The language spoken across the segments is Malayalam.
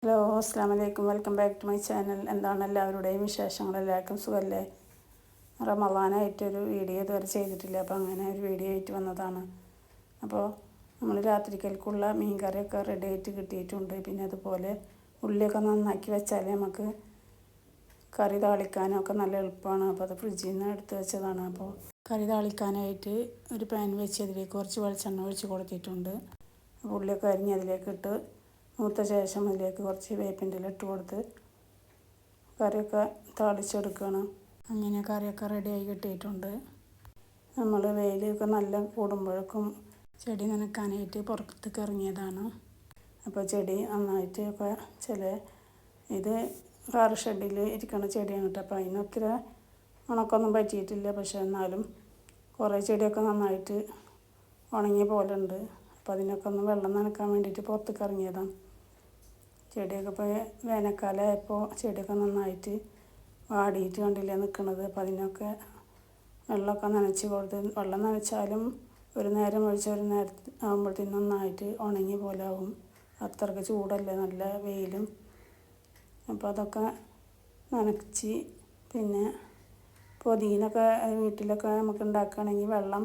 ഹലോ അസ്സാം വലൈക്കും. Welcome back to my channel. എന്താണ് എല്ലാവരുടെയും വിശേഷങ്ങൾ? എല്ലാവർക്കും സുഖമല്ലേ? റമദാനായിട്ടൊരു വീഡിയോ ഇതുവരെ ചെയ്തിട്ടില്ല, അപ്പോൾ അങ്ങനെ ഒരു വീഡിയോ ആയിട്ട് വന്നതാണ്. അപ്പോൾ നമ്മൾ രാത്രിക്കൽക്കുള്ള മീൻ കറിയൊക്കെ റെഡി ആയിട്ട് കിട്ടിയിട്ടുണ്ട്. പിന്നെ അതുപോലെ ഉള്ളിയൊക്കെ നന്നാക്കി വെച്ചാൽ നമുക്ക് കറി താളിക്കാനൊക്കെ നല്ല എളുപ്പമാണ്. അപ്പോൾ അത് ഫ്രിഡ്ജിൽ നിന്ന് എടുത്ത് വെച്ചതാണ്. അപ്പോൾ കറി താളിക്കാനായിട്ട് ഒരു പാൻ വെച്ച് അതിലേക്ക് കുറച്ച് വെളിച്ചെണ്ണ ഒഴിച്ച് കൊടുത്തിട്ടുണ്ട്. ഉള്ളിയൊക്കെ അരിഞ്ഞ് അതിലേക്ക് ഇട്ട് മൂത്ത ശേഷം അതിലേക്ക് കുറച്ച് വേപ്പിൻ്റെ ഇല ഇട്ട് കൊടുത്ത് കറിയൊക്കെ താളിച്ചെടുക്കണം. അങ്ങനെ കറിയൊക്കെ റെഡിയായി കിട്ടിയിട്ടുണ്ട്. നമ്മൾ വെയിലൊക്കെ നല്ല കൂടുമ്പോഴേക്കും ചെടി നനയ്ക്കാനായിട്ട് പുറത്തേക്ക് ഇറങ്ങിയതാണ്. അപ്പോൾ ചെടി നന്നായിട്ട് ഒക്കെ ഇത് കാർ ഷെഡിൽ ഇരിക്കുന്ന ചെടിയാണ് കേട്ടോ. അപ്പോൾ അതിനൊത്തിരി ഉണക്കൊന്നും പറ്റിയിട്ടില്ല. പക്ഷേ എന്നാലും കുറേ ചെടിയൊക്കെ നന്നായിട്ട് ഉണങ്ങിയ പോലെ ഉണ്ട്. അപ്പോൾ അതിനൊക്കെ ഒന്ന് വെള്ളം നനയ്ക്കാൻ വേണ്ടിയിട്ട് പുറത്തേക്ക് ഇറങ്ങിയതാണ്. ചെടിയൊക്കെ ഇപ്പോൾ വേനൽക്കാലമായപ്പോൾ ചെടിയൊക്കെ നന്നായിട്ട് വാടിയിട്ട് കണ്ടില്ലേ നിൽക്കുന്നത്. അപ്പോൾ അതിനൊക്കെ വെള്ളമൊക്കെ നനച്ച് കൊടുത്ത്, വെള്ളം നനച്ചാലും ഒരു നേരം ഒഴിച്ച് ഒരു നേരത്തെ ആകുമ്പോഴത്തേനും നന്നായിട്ട് ഉണങ്ങി പോലെ ആവും. അത്രയ്ക്ക് ചൂടല്ലേ, നല്ല വെയിലും. അപ്പോൾ അതൊക്കെ നനച്ച് പിന്നെ പൊതിനൊക്കെ വീട്ടിലൊക്കെ നമുക്ക് ഉണ്ടാക്കുകയാണെങ്കിൽ വെള്ളം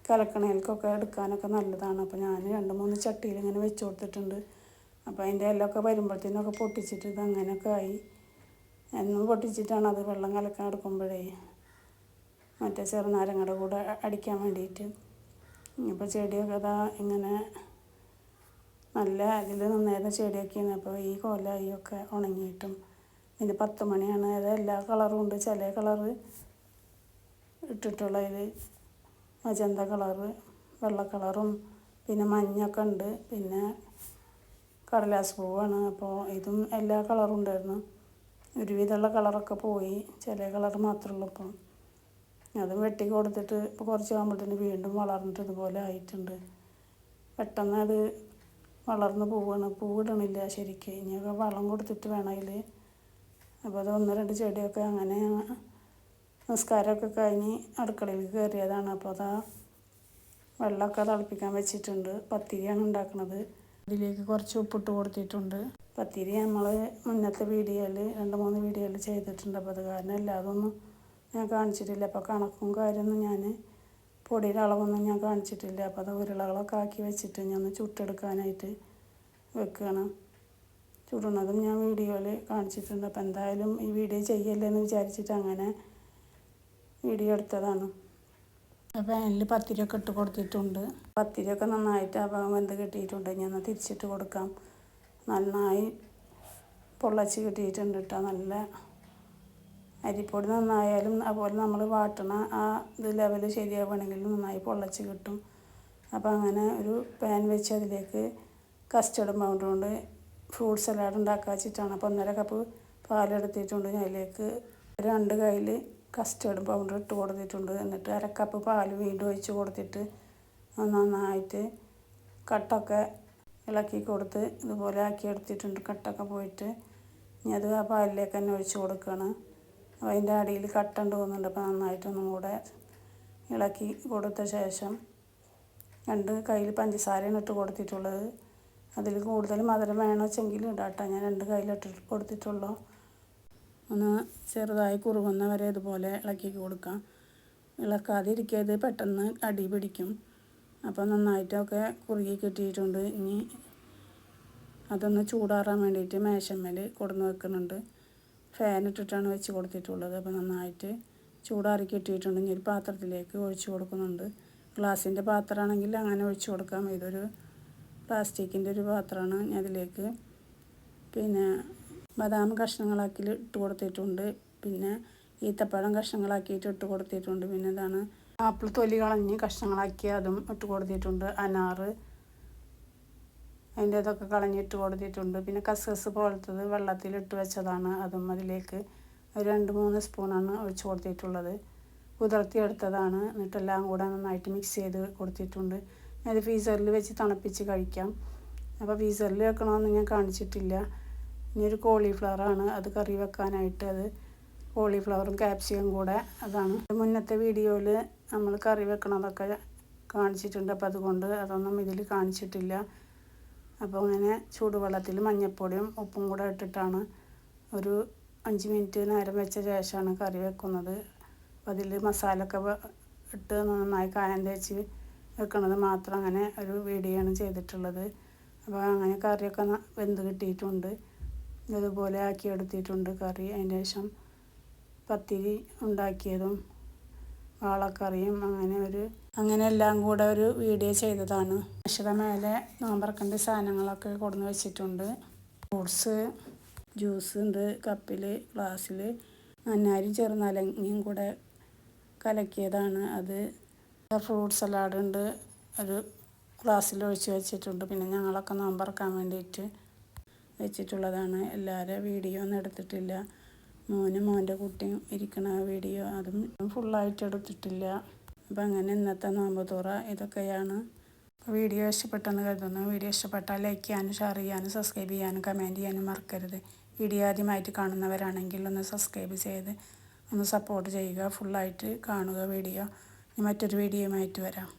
കലക്കണേൽക്കൊക്കെ എടുക്കാനൊക്കെ നല്ലതാണ്. അപ്പോൾ ഞാൻ 2-3 ചട്ടിയിൽ ഇങ്ങനെ വെച്ച് കൊടുത്തിട്ടുണ്ട്. അപ്പോൾ അതിൻ്റെ എല്ലൊക്കെ വരുമ്പോഴത്തേനൊക്കെ പൊട്ടിച്ചിട്ട് ഇത് അങ്ങനെയൊക്കെ ആയി. എന്നും പൊട്ടിച്ചിട്ടാണ് അത് വെള്ളം കലക്കാൻ എടുക്കുമ്പോഴേ മറ്റേ ചെറുനാരങ്ങയുടെ കൂടെ അടിക്കാൻ വേണ്ടിയിട്ട്. ഇപ്പോൾ ചെടിയൊക്കെ അതാ ഇങ്ങനെ നല്ല ഇതിൽ നിന്നേത ചെടിയൊക്കെയാണ്. അപ്പോൾ ഈ കോലായിയൊക്കെ ഉണങ്ങിയിട്ടും ഇതിന് 10 മണിയാണ്. അത് എല്ലാ കളറും ഉണ്ട്. ചില കളറ് ഇട്ടിട്ടുള്ളതിൽ മജന്ത കളറ്, വെള്ള കളറും പിന്നെ മഞ്ഞൊക്കെ ഉണ്ട്. പിന്നെ കടലാസ് പൂവാണ്. അപ്പോൾ ഇതും എല്ലാ കളറും ഉണ്ടായിരുന്നു. ഒരുവിധമുള്ള കളറൊക്കെ പോയി, ചില കളർ മാത്രമേ ഉള്ളൂ. അപ്പം അതും വെട്ടി കൊടുത്തിട്ട് ഇപ്പോൾ കുറച്ച് ആകുമ്പോഴത്തേന് വീണ്ടും വളർന്നിട്ട് ഇതുപോലെ ആയിട്ടുണ്ട്. പെട്ടെന്ന് അത് വളർന്ന് പോവുകയാണ്, പൂവിടണില്ല ശരിക്ക്. ഇനിയൊക്കെ വളം കൊടുത്തിട്ട് വേണം അതിൽ. അപ്പോൾ അത് 1-2 ചെടിയൊക്കെ അങ്ങനെ നിസ്കാരമൊക്കെ കഴിഞ്ഞ് അടുക്കളയിൽ കയറിയതാണ്. അപ്പോൾ അതാ വെള്ളമൊക്കെ തിളപ്പിക്കാൻ വെച്ചിട്ടുണ്ട്. പത്തിരിയാണ് ഉണ്ടാക്കുന്നത്. അതിലേക്ക് കുറച്ച് ഉപ്പിട്ട് കൊടുത്തിട്ടുണ്ട്. പത്തിരി നമ്മൾ മുന്നത്തെ വീഡിയോയിൽ 2-3 വീഡിയോയിൽ ചെയ്തിട്ടുണ്ട്. അപ്പോൾ അത് കാരണം എല്ലാതൊന്നും ഞാൻ കാണിച്ചിട്ടില്ല. അപ്പോൾ കണക്കും കാര്യമൊന്നും ഞാൻ പൊടിയുടെ അളവൊന്നും ഞാൻ കാണിച്ചിട്ടില്ല. അപ്പോൾ അത് ഉരുളകളൊക്കെ ആക്കി വെച്ചിട്ട് ഞാൻ ഒന്ന് ചുട്ടെടുക്കാനായിട്ട് വെക്കുകയാണ്. ചുടുന്നതും ഞാൻ വീഡിയോയിൽ കാണിച്ചിട്ടുണ്ട്. അപ്പോൾ എന്തായാലും ഈ വീഡിയോ ചെയ്യല്ലേ എന്ന് വിചാരിച്ചിട്ട് അങ്ങനെ വീഡിയോ എടുത്തതാണ്. അപ്പോൾ പാനിൽ പത്തിരിയൊക്കെ ഇട്ട് കൊടുത്തിട്ടുണ്ട്. പത്തിരിയൊക്കെ നന്നായിട്ട് അപ്പം വെന്ത് കിട്ടിയിട്ടുണ്ട്. ഞാൻ തിരിച്ചിട്ട് കൊടുക്കാം. നന്നായി പൊള്ളച്ച് കിട്ടിയിട്ടുണ്ട് കേട്ടോ. നല്ല അരിപ്പൊടി നന്നായാലും അതുപോലെ നമ്മൾ വാട്ടണ ആ ഇത് ലെവൽ ശരിയാവുകയാണെങ്കിൽ നന്നായി പൊള്ളച്ച് കിട്ടും. അപ്പോൾ അങ്ങനെ ഒരു പാൻ വെച്ച് അതിലേക്ക് കസ്റ്റർഡ് പൗഡർ കൊണ്ട് ഫ്രൂട്ട് സലാഡ് ഉണ്ടാക്കാൻ വെച്ചിട്ടാണ്. അപ്പോൾ 1.5 കപ്പ് പാലെടുത്തിട്ടുണ്ട്. അതിലേക്ക് 2 കയ്യിൽ കസ്റ്റർഡ് പൗഡർ ഇട്ട് കൊടുത്തിട്ടുണ്ട്. എന്നിട്ട് 1/2 കപ്പ് പാൽ വീണ്ടും ഒഴിച്ച് കൊടുത്തിട്ട് നന്നായിട്ട് കട്ടൊക്കെ ഇളക്കി കൊടുത്ത് ഇതുപോലെ ആക്കി എടുത്തിട്ടുണ്ട്. കട്ടൊക്കെ പോയിട്ട് ഇനി അത് ആ പാലിലേക്ക് തന്നെ ഒഴിച്ച് കൊടുക്കുകയാണ്. അപ്പോൾ അതിൻ്റെ അടിയിൽ കട്ട ഉണ്ട് തോന്നുന്നുണ്ട്. അപ്പോൾ നന്നായിട്ടൊന്നും കൂടെ ഇളക്കി കൊടുത്ത ശേഷം 2 കയ്യിൽ പഞ്ചസാരയാണ് ഇട്ട് കൊടുത്തിട്ടുള്ളത്. അതിൽ കൂടുതൽ മധുരം വേണമെന്ന് വെച്ചെങ്കിൽ ഇടാട്ടോ. ഞാൻ 2 കയ്യിലിട്ട് കൊടുത്തിട്ടുള്ളൂ. ഒന്ന് ചെറുതായി കുറുകുന്ന വരെ ഇതുപോലെ ഇളക്കി കൊടുക്കാം. ഇളക്കാതിരിക്കരുത്, പെട്ടെന്ന് അടി പിടിക്കും. അപ്പോൾ നന്നായിട്ടൊക്കെ കുറുകി കിട്ടിയിട്ടുണ്ട്. ഇനി അതൊന്ന് ചൂടാറാൻ വേണ്ടിയിട്ട് മേശമ്മേൽ കൊടുന്ന് വെക്കുന്നുണ്ട്. ഫാൻ ഇട്ടിട്ടാണ് വെച്ച് കൊടുത്തിട്ടുള്ളത്. അപ്പോൾ നന്നായിട്ട് ചൂടാറി കിട്ടിയിട്ടുണ്ട്. ഇനി ഒരു പാത്രത്തിലേക്ക് ഒഴിച്ച് കൊടുക്കുന്നുണ്ട്. ഗ്ലാസിൻ്റെ പാത്രമാണെങ്കിൽ അങ്ങനെ ഒഴിച്ച് കൊടുക്കാം. ഇതൊരു പ്ലാസ്റ്റിക്കിൻ്റെ ഒരു പാത്രമാണ്. അതിലേക്ക് പിന്നെ ബദാം കഷ്ണങ്ങളാക്കി ഇട്ട് കൊടുത്തിട്ടുണ്ട്. പിന്നെ ഈത്തപ്പഴം കഷ്ണങ്ങളാക്കിയിട്ട് ഇട്ട് കൊടുത്തിട്ടുണ്ട്. പിന്നെ ഇതാണ് ആപ്പിൾ തൊലി കളഞ്ഞ് കഷ്ണങ്ങളാക്കി അതും ഇട്ട് കൊടുത്തിട്ടുണ്ട്. അനാറ് അതിൻ്റെ ഇതൊക്കെ കളഞ്ഞിട്ട് കൊടുത്തിട്ടുണ്ട്. പിന്നെ കസ്കസ് പോലത്തത് വെള്ളത്തിലിട്ട് വെച്ചതാണ്. അതും അതിലേക്ക് ഒരു 2-3 സ്പൂണാണ് ഒഴിച്ച് കൊടുത്തിട്ടുള്ളത്. കുതിർത്തിയെടുത്തതാണ്. എന്നിട്ടെല്ലാം കൂടെ നന്നായിട്ട് മിക്സ് ചെയ്ത് കൊടുത്തിട്ടുണ്ട്. അത് ഫ്രീസറിൽ വെച്ച് തണുപ്പിച്ച് കഴിക്കാം. അപ്പോൾ ഫ്രീസറിൽ വെക്കണമെന്ന് ഞാൻ കാണിച്ചിട്ടില്ല. ഇനി ഒരു കോളിഫ്ലവറാണ് അത് കറി വെക്കാനായിട്ട്. അത് കോളിഫ്ലവറും ക്യാപ്സിക്കം കൂടെ അതാണ്. മുന്നത്തെ വീഡിയോയിൽ നമ്മൾ കറി വെക്കണതൊക്കെ കാണിച്ചിട്ടുണ്ട്. അപ്പോൾ അതുകൊണ്ട് അതൊന്നും ഇതിൽ കാണിച്ചിട്ടില്ല. അപ്പോൾ അങ്ങനെ ചൂടുവെള്ളത്തിൽ മഞ്ഞൾപ്പൊടിയും ഉപ്പും കൂടെ ഇട്ടിട്ടാണ് ഒരു 5 മിനിറ്റ് നേരം വെച്ച ശേഷമാണ് കറി വെക്കുന്നത്. അപ്പോൾ അതിൽ മസാലയൊക്കെ ഇട്ട് നന്നായി കായം തേച്ച് വെക്കണത് മാത്രം അങ്ങനെ ഒരു വീഡിയോ ആണ് ചെയ്തിട്ടുള്ളത്. അപ്പോൾ അങ്ങനെ കറിയൊക്കെ വെന്ത് കിട്ടിയിട്ടുണ്ട്. ഇതുപോലെ ആക്കി എടുത്തിട്ടുണ്ട് കറി. അതിന് ശേഷം പത്തിരി ഉണ്ടാക്കിയതും വാളക്കറിയും അങ്ങനെ എല്ലാം കൂടെ ഒരു വീഡിയോ ചെയ്തതാണ്. മേശയുടെ മേലെ നോമ്പറക്കേണ്ട സാധനങ്ങളൊക്കെ കൊടുന്ന് വെച്ചിട്ടുണ്ട്. ഫ്രൂട്ട്സ്, ജ്യൂസ് ഉണ്ട് കപ്പിൽ, ഗ്ലാസ്സിൽ. നന്നാരി ചെറുനാരങ്ങയും കൂടെ കലക്കിയതാണ് അത്. ഫ്രൂട്ട് സലാഡ് ഉണ്ട്, ഒരു ഗ്ലാസ്സിൽ ഒഴിച്ച് വെച്ചിട്ടുണ്ട്. പിന്നെ ഞങ്ങളൊക്കെ നോമ്പറക്കാൻ വേണ്ടിയിട്ട് വെച്ചിട്ടുള്ളതാണ്. എല്ലാവരും വീഡിയോ ഒന്നും എടുത്തിട്ടില്ല. മോൻ്റെ കുട്ടിയും ഇരിക്കണ വീഡിയോ അതും ഫുള്ളായിട്ട് എടുത്തിട്ടില്ല. അപ്പം അങ്ങനെ ഇന്നത്തെ നോമ്പ് തുറ ഇതൊക്കെയാണ്. വീഡിയോ ഇഷ്ടപ്പെട്ടെന്ന് കരുതുന്നു. വീഡിയോ ഇഷ്ടപ്പെട്ടാൽ ലൈക്ക് ചെയ്യാനും ഷെയർ ചെയ്യാനും സബ്സ്ക്രൈബ് ചെയ്യാനും കമൻറ്റ് ചെയ്യാനും മറക്കരുത്. വീഡിയോ ആദ്യമായിട്ട് കാണുന്നവരാണെങ്കിൽ ഒന്ന് സബ്സ്ക്രൈബ് ചെയ്ത് ഒന്ന് സപ്പോർട്ട് ചെയ്യുക. ഫുള്ളായിട്ട് കാണുക വീഡിയോ. ഇനി മറ്റൊരു വീഡിയോയുമായിട്ട് വരാം.